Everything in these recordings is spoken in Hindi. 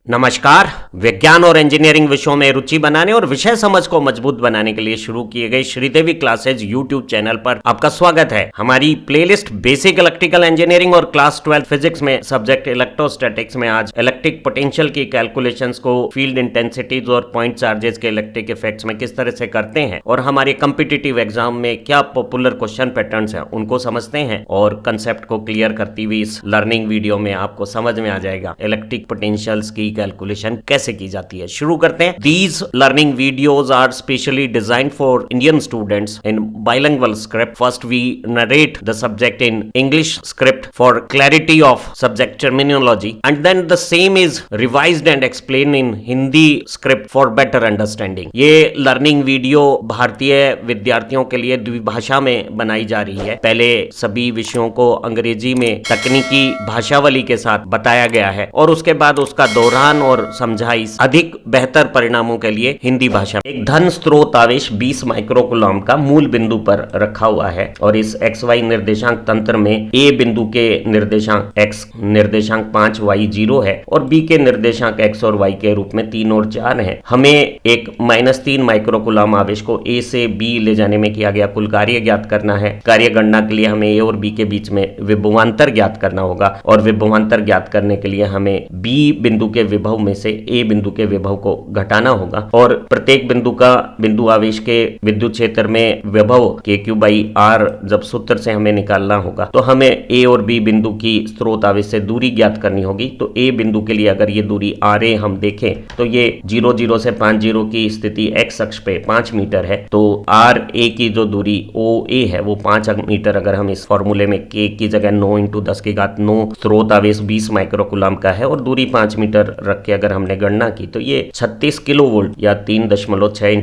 नमस्कार। विज्ञान और इंजीनियरिंग विषयों में रुचि बनाने और विषय समझ को मजबूत बनाने के लिए शुरू किए गए श्रीदेवी क्लासेज यूट्यूब चैनल पर आपका स्वागत है। हमारी प्लेलिस्ट बेसिक इलेक्ट्रिकल इंजीनियरिंग और क्लास 12 फिजिक्स में सब्जेक्ट इलेक्ट्रोस्टैटिक्स में आज इलेक्ट्रिक पोटेंशियल की कैलकुलेशंस को फील्ड इंटेंसिटीज और पॉइंट चार्जेस के इलेक्ट्रिक इफेक्ट्स में किस तरह से करते हैं और हमारे कॉम्पिटिटिव एग्जाम में क्या पॉपुलर क्वेश्चन पैटर्न्स हैं उनको समझते हैं और कंसेप्ट को क्लियर करती हुई इस लर्निंग वीडियो में आपको समझ में आ जाएगा इलेक्ट्रिक पोटेंशियल्स की कैलकुलेशन कैसे की जाती है। शुरू करते हैं। These learning videos are specially designed for Indian students in bilingual script. First, we narrate the subject in English script for clarity of subject terminology, and then the same is revised and explained in Hindi script for better understanding. ये लर्निंग वीडियो भारतीय विद्यार्थियों के लिए द्विभाषा में बनाई जा रही है। पहले सभी विषयों को अंग्रेजी में तकनीकी भाषावली के साथ बताया गया है और उसके बाद उसका दोहरान और समझाई अधिक बेहतर परिणामों के लिए हिंदी भाषा। एक धन स्रोत आवेश 20 माइक्रोकूलम का मूल बिंदु पर रखा हुआ है और इस XY निर्देशांक तंत्र में A बिंदु के निर्देशांक X निर्देशांक 5 Y 0 है और B के निर्देशांक X और Y के रूप में 3 और 4 है। हमें एक -3 माइक्रोकूलम आवेश को A से B ले जाने में किया गया कुल कार्य ज्ञात करना है। कार्य गणना के लिए हमें A और B के बीच में विभवांतर ज्ञात करना होगा और विभवांतर ज्ञात करने के लिए हमें B बिंदु के विभव में से A बिंदु के विभव को घटाना होगा और प्रत्येक बिंदु आवेश के विद्युत क्षेत्र में विभव KQ/R जब सूत्र से हमें निकालना होगा तो हमें A और B बिंदु की स्रोत आवेश से दूरी ज्ञात करनी होगी। तो A बिंदु के लिए अगर ये दूरी RA हम देखें तो ये 0 से 5 की स्थिति X अक्ष पे 5 मीटर है। तो RA की जो दूरी OA है वो 5 मीटर। अगर हम इस फॉर्मूले में K की जगह 9 × 10⁹ स्रोत आवेश 20 माइक्रोकूलम का है और दूरी 5 मीटर रख के अगर हमने गणना की तो ये 36 किलो वोल्ट या 3.6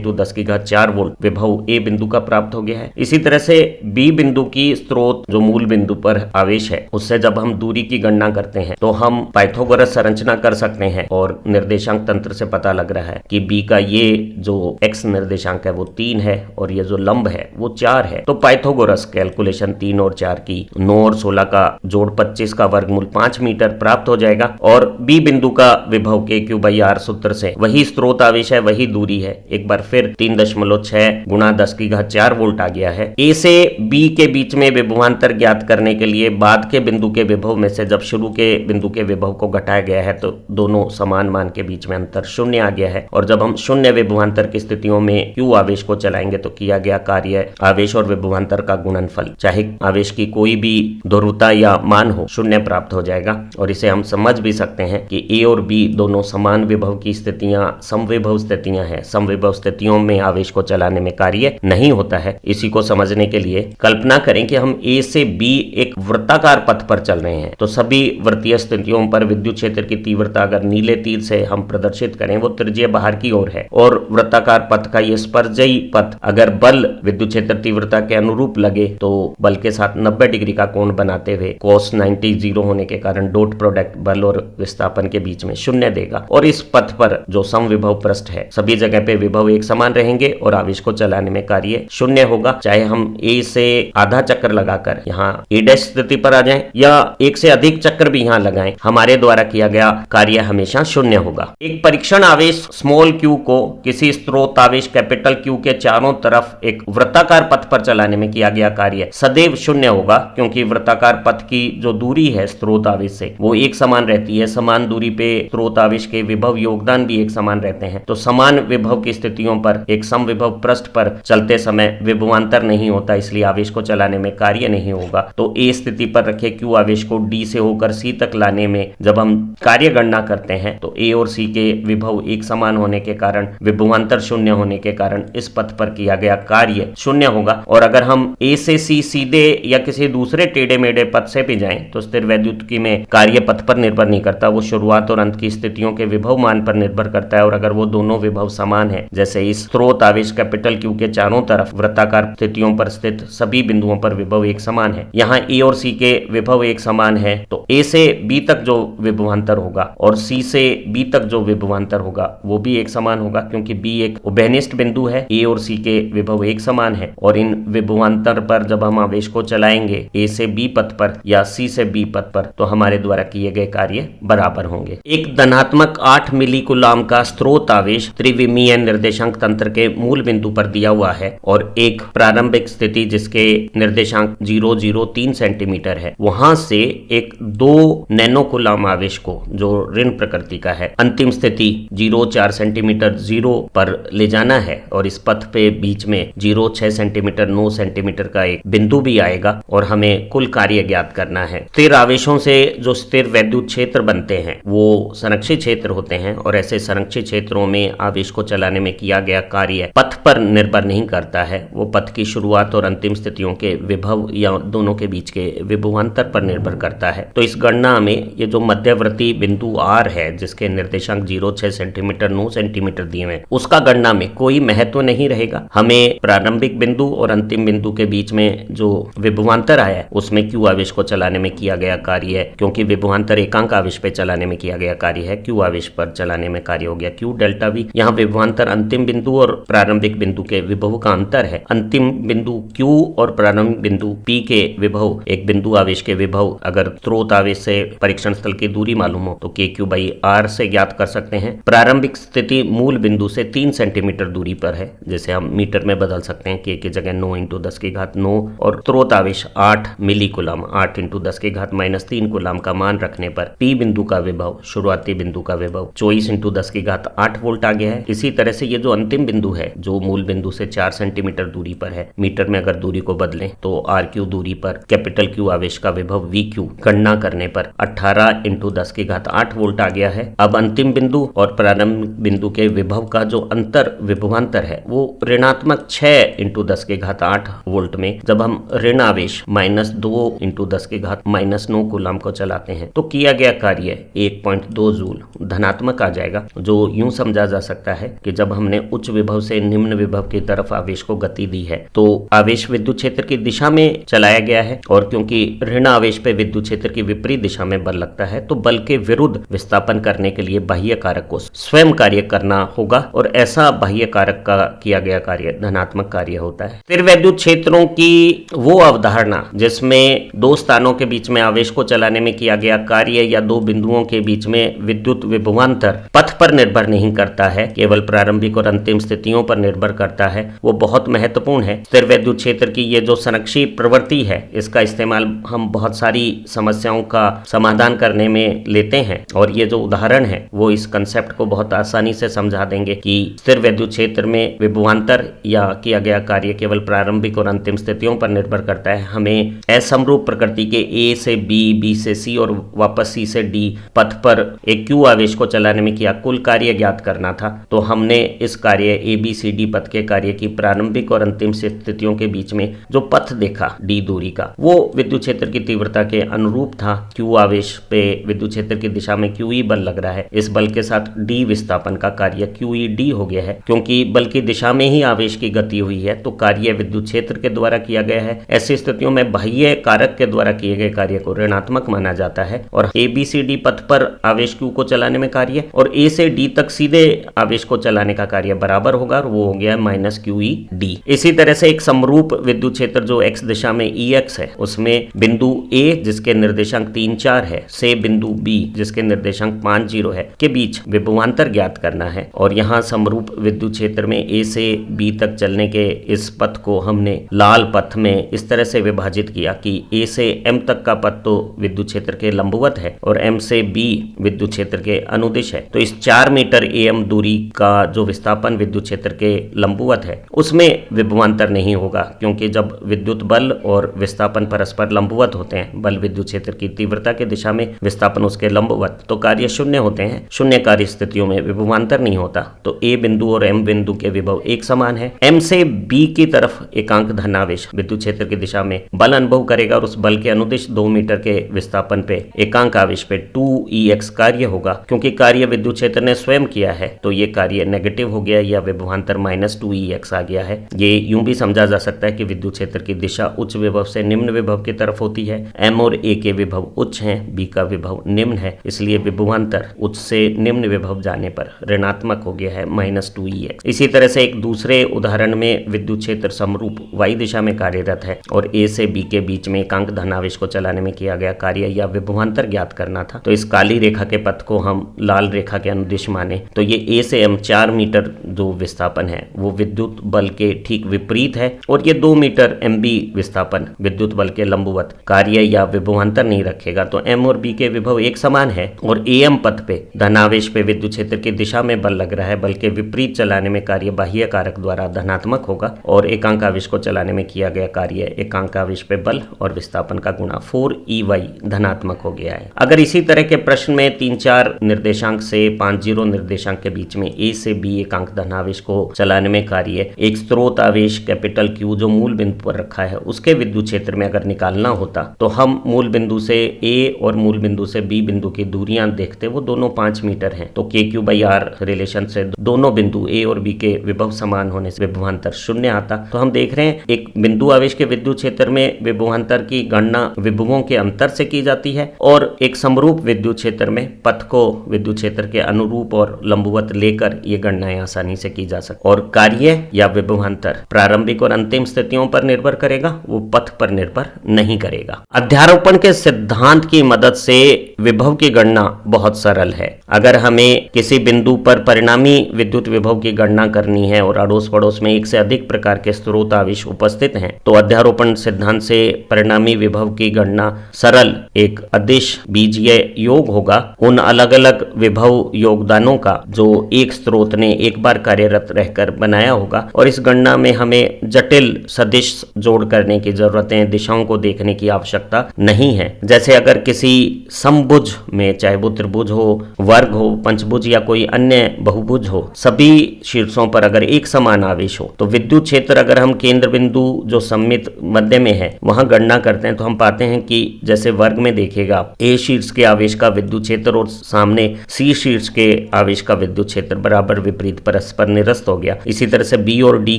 × 10⁴ वोल्ट विभव A बिंदु का प्राप्त हो गया है। इसी तरह से B बिंदु की स्रोत जो मूल बिंदु पर आवेश है उससे जब हम दूरी की गणना करते हैं तो हम पाइथागोरस संरचना कर सकते हैं और निर्देशांक तंत्र से पता लग रहा है कि B का ये जो X निर्देशांक है वो 3 है और ये जो लंब है वो 4 है। तो पाइथागोरस कैलकुलेशन 3 और 4 की 9 और 16 का जोड़ 25 का वर्गमूल 5 मीटर प्राप्त हो जाएगा और B बिंदु का विभव KQ/R सूत्र से वही स्रोत आवेश है वही दूरी है। एक बार फिर 3.6 × 10⁴ वोल्ट आ गया है। A से B के बीच में विभवांतर ज्ञात करने के लिए बाद के बिंदु के विभव में से जब शुरू के बिंदु के विभव को घटाया गया है तो दोनों समान मान के बीच में अंतर 0 आ गया है और जब हम शून्य विभवांतर की स्थितियों में Q आवेश को चलाएंगे तो किया गया कार्य आवेश और विभवांतर का गुणनफल चाहे आवेश की कोई भी ध्रुवता या मान हो 0 प्राप्त हो जाएगा। और इसे हम समझ भी सकते हैं कि A और B दोनों समान विभव की स्थितियां समविभव स्थितियां हैं। समविभव स्थितियों में आवेश को चलाने में कार्य नहीं होता है। इसी को समझने के लिए कल्पना करें कि हम A से B एक वृत्ताकार पथ पर चल रहे हैं तो सभी वृत्तीय स्थितियों पर विद्युत क्षेत्र की तीव्रता अगर नीले तीर से हम प्रदर्शित करें वो त्रिज्यीय बाहर की ओर है और वृत्ताकार पथ का ये स्पर्शजयी पथ अगर बल विद्युत क्षेत्र तीव्रता के अनुरूप लगे तो बल के साथ 90 डिग्री का कोण बनाते हुए cos 90 0 होने के कारण डॉट प्रोडक्ट बल और विस्थापन के बीच में 0 देगा और इस पथ पर जो समविभव पृष्ठ है सभी जगह पे विभव एक समान रहेंगे और आवेश को चलाने में कार्य 0 होगा। चाहे हम A से आधा चक्कर लगाकर यहाँ A' स्थिति पर आ जाएं या एक से अधिक चक्कर भी यहाँ लगाएं हमारे द्वारा किया गया कार्य हमेशा 0 होगा। एक परीक्षण आवेश स्मॉल q को किसी स्रोत आवेश कैपिटल Q के चारों तरफ एक वृत्ताकार पथ पर चलाने में किया गया कार्य सदैव 0 होगा क्योंकि वृत्ताकार पथ की जो दूरी है स्रोत आवेश से वो एक समान रहती है। समान दूरी पे स्रोत आवेश के विभव योगदान भी एक समान रहते हैं तो समान विभव की स्थितियों पर एक समविभव पृष्ठ पर चलते समय विभवांतर नहीं होता इसलिए आवेश को चलाने में कार्य नहीं होगा। तो A स्थिति पर रखे Q आवेश को D से होकर C तक लाने में जब हम कार्य गणना करते हैं तो A और C के विभव एक समान होने के कारण विभवांतर 0 होने के कारण इस पथ पर किया गया कार्य 0 होगा। और अगर हम A से C सीधे या किसी दूसरे टेढ़े मेढ़े पथ से भी जाएं तो स्थिर वैद्युतिकी में कार्य पथ पर निर्भर नहीं करता, वो शुरुआत और अंत की स्थितियों के विभव मान पर निर्भर करता है। और अगर वो दोनों विभव समान है जैसे इस स्रोत आवेश कैपिटल Q के चारों तरफ वृत्ताकार स्थितियों पर स्थित सभी बिंदुओं पर विभव एक समान है। यहाँ A और C के विभव एक समान है तो A से B तक जो विभवांतर होगा और C से B तक जो विभवांतर होगा वो भी एक समान होगा क्योंकि B एक उभयनिष्ठ बिंदु है। A और C के विभव एक समान है और इन विभवांतर पर जब हम आवेश को चलाएंगे A से B पथ पर या C से B पथ पर तो हमारे द्वारा किए गए कार्य बराबर होंगे। एक एक धनात्मक 8 मिली कूलाम का स्रोत आवेश त्रिविमीय निर्देशांक तंत्र के मूल बिंदु पर दिया हुआ है और एक प्रारंभिक स्थिति जिसके निर्देशांक 003 सेंटीमीटर है, वहां से एक 2 नैनो कूलाम आवेश को जो ऋण प्रकृति का है अंतिम स्थिति 0.4 सेंटीमीटर 0 पर ले जाना है और इस पथ पे बीच में 0.6 सेंटीमीटर 9 सेंटीमीटर का एक बिंदु भी आएगा और हमें कुल कार्य ज्ञात करना है। स्थिर आवेशों से जो स्थिर वैद्युत क्षेत्र बनते हैं वो संरक्षित क्षेत्र होते हैं और ऐसे संरक्षित क्षेत्रों में आवेश को चलाने में किया गया कार्य पथ पर निर्भर नहीं करता है, वो पथ की शुरुआत और अंतिम स्थितियों के विभव या दोनों के बीच के विभवांतर पर निर्भर करता है। तो इस गणना में ये जो मध्यवर्ती बिंदु R है जिसके निर्देशांक 0.6 सेंटीमीटर 9 सेंटीमीटर दिए हुए, उसका गणना में कोई महत्व नहीं रहेगा। हमें प्रारंभिक बिंदु और अंतिम बिंदु के बीच में जो विभवांतर आया है उसमें Q आवेश को चलाने में किया गया कार्य है, क्योंकि विभवांतर एकांक आवेश पे चलाने में किया गया कार्य है, Q आवेश पर चलाने में कार्य हो गया Q डेल्टा V। यहाँ विभवांतर अंतिम बिंदु और प्रारंभिक बिंदु के विभव का अंतर है। अंतिम बिंदु Q और प्रारंभिक बिंदु P के विभव, एक बिंदु आवेश के विभव अगर स्रोत आवेश से परीक्षण स्थल की दूरी मालूम हो तो KQ/R से ज्ञात कर सकते हैं। प्रारंभिक स्थिति मूल बिंदु से 3 सेंटीमीटर दूरी पर है, जैसे हम मीटर में बदल सकते हैं, K की जगह 9 × 10⁻9 और स्रोत आवेश 8 मिली कूलाम 8 × 10⁻³ कूलाम का मान रखने पर P बिंदु का विभव, शुरुआती बिंदु का विभव 24 × 10⁸ वोल्ट आ गया है। इसी तरह से ये जो अंतिम बिंदु है जो मूल बिंदु से 4 सेंटीमीटर दूरी पर है, मीटर में अगर दूरी को बदलें तो RQ दूरी पर कैपिटल Q आवेश का विभव VQ गणना करने पर 18 × 10⁸ वोल्ट आ गया है। अब अंतिम बिंदु और प्रारंभिक बिंदु के विभव का जो अंतर विभवांतर है वो ऋणात्मक 6 × 10⁸ वोल्ट में जब हम ऋण आवेश -2 × 10⁻9 कूलाम को चलाते हैं तो किया गया कार्य 1.2 जूल धनात्मक आ जाएगा, जो यूं समझा जा सकता है कि जब हमने उच्च विभव से निम्न विभव की तरफ आवेश को गति दी है तो आवेश विद्युत क्षेत्र की दिशा में चलाया गया है और क्योंकि ऋण आवेश पे विद्युत क्षेत्र की विपरीत दिशा में बल लगता है तो बल के विरुद्ध विस्थापन करने के लिए बाह्य कारक को स्वयं कार्य करना होगा और ऐसा बाह्य कारक का किया गया कार्य धनात्मक कार्य होता है। स्थिर वैद्युत क्षेत्रों की वो अवधारणा जिसमें दो स्थानों के बीच में आवेश को चलाने में किया गया कार्य या दो बिंदुओं के बीच में विद्युत विभवांतर पथ पर निर्भर नहीं करता है, केवल प्रारंभिक और अंतिम स्थितियों पर निर्भर करता है, वो बहुत महत्वपूर्ण है। स्थिर वैद्युत क्षेत्र की ये जो संरक्षित प्रवृत्ति है इसका इस्तेमाल हम बहुत सारी समस्याओं का समाधान करने में लेते हैं और ये जो उदाहरण है वो इस कंसेप्ट को बहुत आसानी से समझा देंगे कि स्थिर वैद्युत क्षेत्र में विभवांतर या किया गया कार्य केवल प्रारंभिक और अंतिम स्थितियों पर निर्भर करता है। हमें असमरूप प्रकृति के A से B, B से C और वापस C से D पथ पर एक Q आवेश को चलाने में किया कुल कार्य ज्ञात करना था, तो हमने इस कार्य ABCD पथ के कार्य की प्रारंभिक और अंतिम स्थितियों के बीच में जो पथ देखा D दूरी का वो विद्युत क्षेत्र की तीव्रता के अनुरूप था। Q आवेश पे विद्युत क्षेत्र की दिशा में QE बल लग रहा है, इस बल के साथ D विस्थापन का कार्य QED हो गया है। क्योंकि बल की दिशा में ही आवेश की गति हुई है तो कार्य विद्युत क्षेत्र के द्वारा किया गया है। ऐसी स्थितियों में बाह्य कारक के द्वारा किए गए कार्य को ऋणात्मक माना जाता है और ABCD पथ पर आवेश Q को चलाने में कार्य और A से D तक सीधे आवेश को चलाने का कार्य बराबर होगा और वो हो गया -QED। इसी तरह से एक समरूप विद्युत क्षेत्र जो x दिशा में EX है उसमें बिंदु A जिसके निर्देशांक 3, 4 है से बिंदु B जिसके निर्देशांक 5, 0 है के बीच विभवांतर ज्ञात करना है और यहाँ समरूप विद्युत क्षेत्र में A से B तक चलने के इस पथ को हमने लाल पथ में इस तरह से विभाजित किया कि A से M तक का पथ तो विद्युत क्षेत्र के लंबवत है और M से B विद्युत क्षेत्र के अनुदिश है। तो इस 4 मीटर AM दूरी का जो विस्थापन विद्युत क्षेत्र के लंबवत है उसमें विभवांतर नहीं होगा, क्योंकि जब विद्युत बल और विस्थापन परस्पर लंबवत होते हैं, बल विद्युत क्षेत्र की तीव्रता के दिशा में, विस्थापन उसके लंबवत, तो कार्य शून्य होते हैं। शून्य कार्य स्थितियों में विभवांतर नहीं होता। तो A बिंदु और M बिंदु के विभव एक समान है। M से B की तरफ एकांक धनावेश विद्युत क्षेत्र की दिशा में बल अनुभव करेगा और उस बल के अनुदिश 2 मीटर के विस्थापन पे एकांक आवेश पे 2EX कार्य होगा। क्योंकि कार्य विद्युत क्षेत्र ने स्वयं किया है तो ये कार्य नेगेटिव हो गया या विभवांतर -2EX आ गया है। ये यूं भी समझा जा सकता है कि विद्युत क्षेत्र की दिशा उच्च विभव से निम्न विभव की तरफ होती है। M और A के विभव उच्च हैं, B का विभव निम्न है, इसलिए विभवांतर उच्च से निम्न विभव जाने पर ऋणात्मक हो गया है -2EX। इसी तरह से एक दूसरे उदाहरण में विद्युत क्षेत्र समरूप Y दिशा में कार्यरत है और A से B के बीच में एकांक धनावेश को चलाने में किया गया कार्य या विभवांतर ज्ञात करना था। तो इस काली रेखा के पथ को हम लाल रेखा के अनुदिश माने तो ये A से M 4 मीटर जो विस्थापन है वो विद्युत बल के ठीक विपरीत है, और ये 2 मीटर MB विस्थापन विद्युत बल के लंबवत कार्य या विभवांतर नहीं रखेगा। तो M और B के विभव एक समान है, और AM पथ पे धनावेश पे विद्युत क्षेत्र की दिशा में बल लग रहा है, बल के विपरीत चलाने में कार्य बाह्य कारक द्वारा धनात्मक होगा, और एकांक आवेश को चलाने में किया गया कार्य एकांक आवेश पे बल और विस्थापन का गुणा 4EY धनात्मक हो गया है। अगर इसी तरह के प्रश्न में 3-4 निर्देशांक से 5-0 निर्देशांक के बीच में A से B एकांक धनावेश को चलाने में कार्य एक स्रोत आवेश कैपिटल Q जो मूल बिंदु पर रखा है उसके विद्युत क्षेत्र में अगर निकालना होता तो हम मूल बिंदु से A और मूल बिंदु से B बिंदु की दूरियां देखते, वो दोनों 5 मीटर हैं, तो KQ/R रिलेशन से दोनों बिंदु A और B के विभव समान होने से विभवांतर 0 आता। तो हम देख रहे हैं एक बिंदु आवेश के विद्युत क्षेत्र में विभवांतर की गणना विभवों के अंतर से की जाती है, और एक समरूप विद्युत क्षेत्र में पथ को विद्युत क्षेत्र के अनुरूप और लंबवत लेकर ये गणनाएं आसानी से की जा सकती, और कार्य या विभवांतर प्रारंभिक और अंतिम स्थितियों पर निर्भर करेगा, वो पथ पर निर्भर नहीं करेगा। अध्यारोपण के सिद्धांत की मदद से विभव की गणना बहुत सरल है। अगर हमें किसी बिंदु पर परिणामी विद्युत विभव की गणना करनी है और अड़ोस पड़ोस में एक से अधिक प्रकार के स्रोत आवेश उपस्थित हैं, तो अध्यारोपण सिद्धांत से परिणामी विभव की गणना सरल एक अदिश बीजीय योग होगा उन अलग अलग विभव योगदानों का जो एक स्रोत ने एक बार कार्यरत रहकर बनाया होगा, और इस गणना में हमें जटिल सदिश जोड़ करने की जरूरत है, दिशाओं को देखने की आवश्यकता नहीं है। जैसे अगर किसी समभुज में, चाहे वो त्रिभुज हो, वर्ग हो, पंचभुज या कोई अन्य बहुभुज हो, सभी शीर्षों पर अगर एक समान आवेश हो, तो विद्युत क्षेत्र अगर हम केंद्र बिंदु जो सममित मध्य में है वहां गणना करते हैं तो हम पाते हैं कि जैसे वर्ग में देखेगा A शीर्ष के आवेश का विद्युत क्षेत्र और सामने C शीर्ष के आवेश का विद्युत क्षेत्र बराबर विपरीत परस्पर निरस्त हो गया। इसी तरह से B और D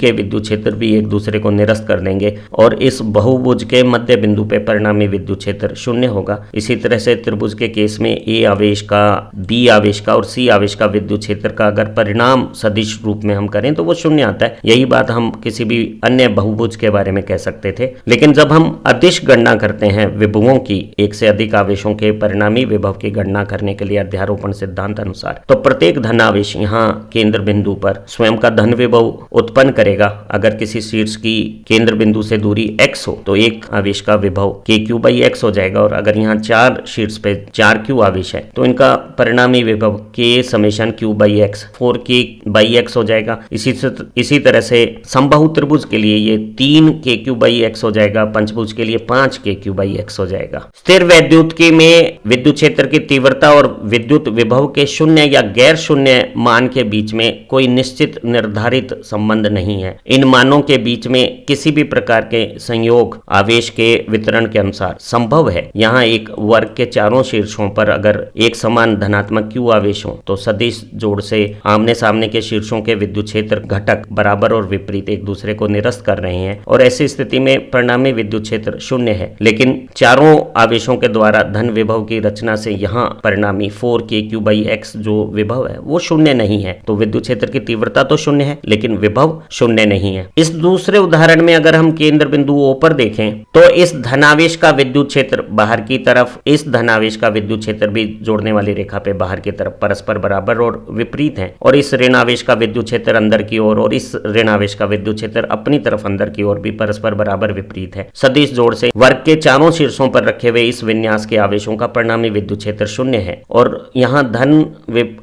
के विद्युत क्षेत्र भी एक दूसरे को निरस्त कर देंगे, और इस बहुभुज के मध्य बिंदु पे परिणामी विद्युत क्षेत्र 0 होगा। इसी तरह से त्रिभुज के केस में A आवेश का, B आवेश का और C आवेश का विद्युत क्षेत्र का अगर परिणाम सदिश रूप में हम करें तो वो 0 आता है। यही बात हम किसी भी अन्य बहुभुज के बारे में कह सकते थे। लेकिन जब हम अदिश गणना करते हैं विभवों की, एक से अधिक आवेशों के परिणामी विभव की गणना करने के लिए अध्यारोपण सिद्धांत अनुसार, तो प्रत्येक धनावेश यहाँ केंद्र बिंदु पर स्वयं का धन विभव उत्पन्न करेगा। अगर किसी शीर्ष की केंद्र बिंदु से दूरी x हो तो एक आवेश का विभव KQ/x हो जाएगा, और अगर यहाँ 4 शीर्ष पे 4Q आवेश है तो इनका परिणामी विभव K∑Q/x 4K/x हो जाएगा। इसी तरह से समबाहु त्रिभुज के लिए ये 3KQ/x हो जाएगा, पंचभुज के लिए 5KQ/x हो जाएगा। स्थिर वैद्युतिकी में विद्युत क्षेत्र की तीव्रता और विद्युत विभव के शून्य या गैर शून्य मान के बीच में कोई निश्चित निर्धारित संबंध नहीं है। इन मानों के बीच में किसी भी प्रकार के संयोग आवेश के वितरण के अनुसार संभव है। यहाँ एक वर्ग के चारों शीर्षों पर अगर एक समान धनात्मक Q आवेश हो तो सदिश जोड़ से आमने सामने के शीर्षों के विद्युत क्षेत्र घटक बराबर और विपरीत एक दूसरे को निरस्त कर रहे हैं, और ऐसी स्थिति में परिणामी विद्युत क्षेत्र 0 है। लेकिन चारों आवेशों के द्वारा धन विभव की रचना से यहाँ परिणामी 4KQ/x जो विभव है वो 0 नहीं है। तो विद्युत क्षेत्र की तीव्रता तो 0 है लेकिन विभव 0 नहीं है। इस दूसरे उदाहरण में अगर हम केंद्र बिंदु O पर देखें तो इस धनावेश का विद्युत क्षेत्र बाहर की तरफ, इस धनावेश का विद्युत क्षेत्र भी जोड़ने वाली रेखा पे बाहर की तरफ परस्पर बराबर और विपरीत है, और इस ऋणावेश का विद्युत क्षेत्र अंदर की ओर और इस ऋणावेश का विद्युत क्षेत्र अपनी तरफ अंदर की ओर भी परस्पर बराबर विपरीत है। सदिश जोड़ से वर्ग के चारों शीर्षों पर रखे हुए इस विन्यास के आवेशों का परिणामी विद्युत क्षेत्र 0 है, और यहाँ धन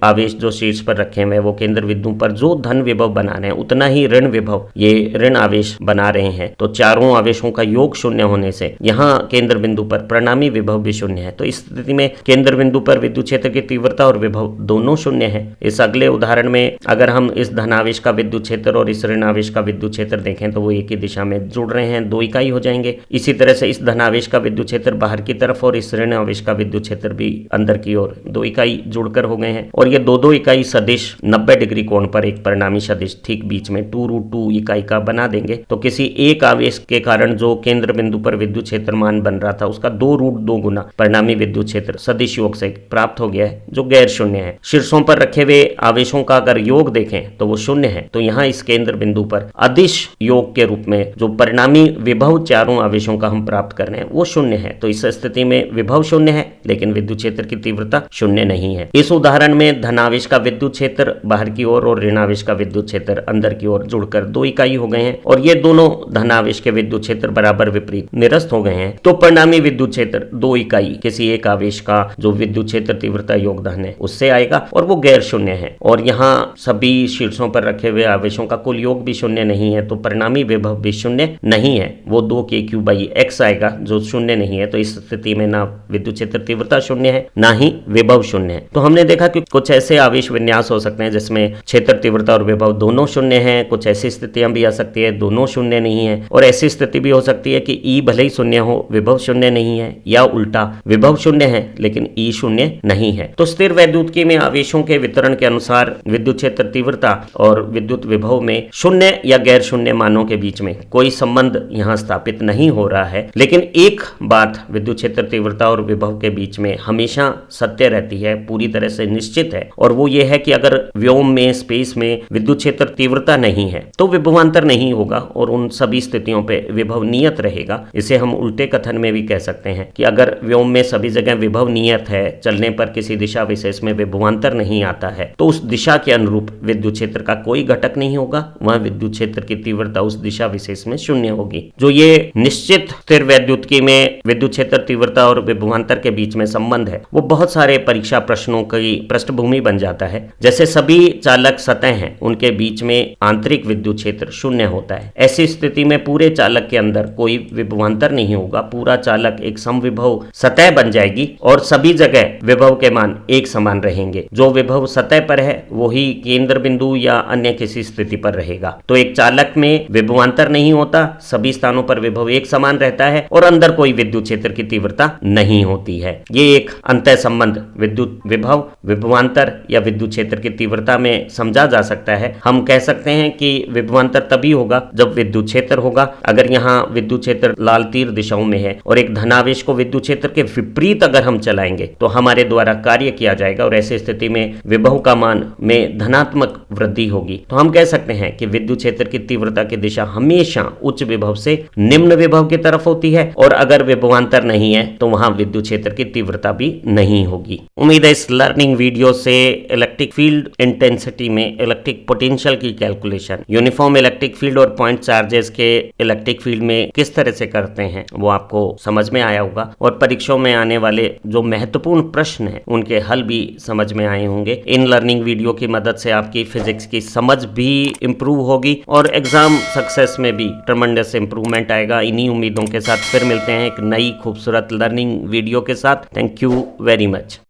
आवेश जो शीर्ष पर रखे हुए वो केंद्र बिंदु पर जो धन विभव बना रहे हैं उतना ही ऋण विभव ये ऋण आवेश बना रहे हैं। तो चारों आवेशों का योग 0 होने से यहाँ केंद्र बिंदु पर परिणामी विभव भी 0 है। तो इस स्थिति में केंद्र बिंदु पर विद्युत क्षेत्र की तीव्रता और विभव दोनों 0 है। इस अगले उदाहरण में अगर हम इस धनावेश का विद्युत क्षेत्र और इस ऋणावेश का विद्युत क्षेत्र देखें तो वो एक ही दिशा में जुड़ रहे हैं, 2 इकाई हो जाएंगे। इसी तरह से इस धनावेश का विद्युत क्षेत्र बाहर की तरफ और इस ऋण आवेश का विद्युत क्षेत्र भी अंदर की ओर 2 इकाई जुड़कर हो गए हैं, और ये 2 इकाई सदिश 90 डिग्री कोण पर एक परिणामी सदिश ठीक बीच में 2√2 इकाई का बना देंगे। तो किसी एक आवेश के कारण जो केंद्र बिंदु पर विद्युत क्षेत्र मान बन रहा था उसका 2√2 गुना परिणामी विद्युत क्षेत्र सदिश योग से प्राप्त हो गया है जो गैर शून्य है। शीर्षों पर रखे हुए आवेशों का अगर योग देखें तो वो 0 है। तो यहाँ इस केंद्र बिंदु पर अदिश योग के रूप में जो परिणामी विभव चारों आवेशों का हम प्राप्त कर रहे हैं वो 0 है। तो इस स्थिति में विभव 0 है लेकिन विद्युत क्षेत्र की तीव्रता तीव्रता शून्य नहीं है। इस उदाहरण में धनावेश का विद्युत क्षेत्र बाहर की ओर और ऋणावेश का विद्युत क्षेत्र अंदर की ओर जुड़कर 2 इकाई हो गए हैं और ये दोनों धनावेश के विद्युत क्षेत्र बराबर विपरीत निरस्त हो गए हैं। तो परिणामी विद्युत क्षेत्र 2 इकाई किसी एक आवेश का जो विद्युत क्षेत्र तीव्रता योगदान है उससे आएगा और वो गैर शून्य है। और यहाँ सभी शीर्षों पर रखे हुए आवेशों का कुल योग भी शून्य नहीं है, तो परिणामी विभव भी शून्य नहीं है। वो 2kq/x आएगा जो शून्य नहीं है। तो इस स्थिति में ना विद्युत क्षेत्र तीव्रता शून्य है ना ही विभव शून्य है। तो हमने देखा कि कुछ ऐसे आवेश विन्यास हो सकते हैं जिसमें क्षेत्र तीव्रता और विभव दोनों शून्य है। कुछ ऐसी स्थितियां भी आ सकती है दोनों शून्य नहीं है, और ऐसी स्थिति भी हो सकती है कि ई भले ही शून्य हो विभव शून्य नहीं है, या उल्टा विभव शून्य है लेकिन ई शून्य नहीं है। तो स्थिर वैद्युतिकी में आवेशों के वितरण के अनुसार विद्युत क्षेत्र तीव्रता और विद्युत विभव में शून्य या गैर शून्य मानों के बीच में कोई संबंध यहाँ स्थापित नहीं हो रहा है। लेकिन एक बात विद्युत क्षेत्र तीव्रता और विभव के बीच में हमेशा सत्य रहती है, पूरी तरह से निश्चित है, और वो ये है कि अगर व्योम में स्पेस में विद्युत क्षेत्र तीव्रता नहीं है तो विभवांतर नहीं होगा और उन सभी स्थितियों पे विभव नियत रहेगा। इसे हम उल्टे कथन में भी कह सकते हैं कि अगर व्योम में सभी जगह विभव नियत है, चलने पर किसी दिशा विशेष में विभवांतर नहीं आता है, तो उस दिशा के अनुरूप विद्युत क्षेत्र का कोई घटक नहीं होगा, वह विद्युत क्षेत्र की तीव्रता उस दिशा विशेष में शून्य होगी। जो ये निश्चित स्थिर वैद्युतिकी में विद्युत क्षेत्र तीव्रता और विभवांतर के बीच में संबंध है वो बहुत सारे परीक्षा प्रश्नों की पृष्ठभूमि बन जाता है। जैसे सभी चालक सतह हैं उनके बीच में आंतरिक विद्युत क्षेत्र शून्य होता है। ऐसी स्थिति में पूरे चालक के अंदर कोई विभवांतर नहीं होगा, पूरा चालक एक समविभव सतह बन जाएगी और सभी जगह विभव के मान एक समान रहेंगे। जो विभव सतह पर है वही केंद्र बिंदु या अन्य किसी स्थिति पर रहेगा। तो एक चालक में विभवांतर नहीं होता, सभी स्थानों पर विभव एक समान रहता है और अंदर कोई विद्युत क्षेत्र की तीव्रता नहीं होती है। ये एक अंतः संबंध विद्युत विभव, विभवांतर या विद्युत क्षेत्र की तीव्रता में समझा जा सकता है। हम कह सकते हैं कि विभवांतर तभी होगा जब विद्युत क्षेत्र होगा। अगर यहाँ विद्युत क्षेत्र लाल तीर दिशाओं में है और एक धनावेश को विद्युत क्षेत्र के विपरीत अगर हम चलाएंगे तो हमारे द्वारा कार्य किया जाएगा और ऐसी स्थिति में विभव का मान में धनात्मक वृद्धि होगी। तो हम कह सकते हैं कि विद्युत क्षेत्र की तीव्रता की दिशा हमेशा उच्च विभव से निम्न विभव की तरफ होती है, और अगर विभवांतर नहीं है तो वहां विद्युत क्षेत्र की तीव्रता भी नहीं होगी। उम्मीद है इस लर्निंग वीडियो से इलेक्ट्रिक फील्ड इंटेंसिटी में इलेक्ट्रिक पोटेंशियल की कैलकुलेशन, यूनिफॉर्म इलेक्ट्रिक फील्ड और पॉइंट चार्जेस के इलेक्ट्रिक फील्ड में किस तरह से करते हैं वो आपको समझ में आया होगा, और परीक्षाओं में आने वाले जो महत्वपूर्ण प्रश्न हैं उनके हल भी समझ में आए होंगे। इन लर्निंग वीडियो की मदद से आपकी फिजिक्स की समझ भी इंप्रूव होगी और एग्जाम सक्सेस में भी ट्रमेंडस इंप्रूवमेंट आएगा। इन्हीं उम्मीदों के साथ फिर मिलते हैं एक नई खूबसूरत लर्निंग वीडियो के साथ। Thank you very much.